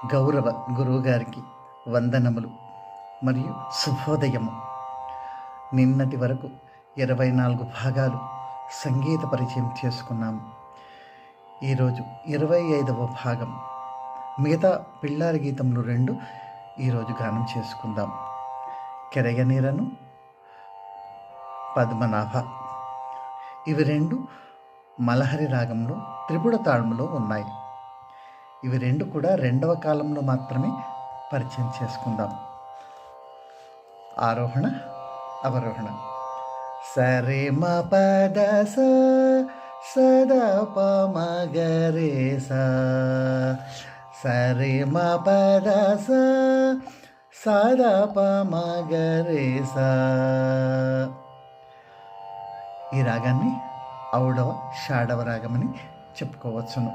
గౌరవ గురువుగారికి వందనములు మరియు శుభోదయము. నిన్నటి వరకు 24 భాగాలు సంగీత పరిచయం చేసుకున్నాము. ఈరోజు 25వ భాగం, మిగతా పిల్లారి గీతములు 2 ఈరోజు గానం చేసుకుందాం. కెరయనీరను, పద్మనాభ, ఇవి 2 మలహరి రాగంలో త్రిపుడ తాళములో ఉన్నాయి. ఇవి 2 కూడా 2వ కాలంలో మాత్రమే పరిచయం చేసుకుందాం. ఆరోహణ, అవరోహణ. సరే మ పద స సద ప మ గ రే స. సరే మ పద స సద ప మ గ రే స. ఈ రాగాన్ని ఔడవ షాడవ రాగమని చెప్పుకోవచ్చును.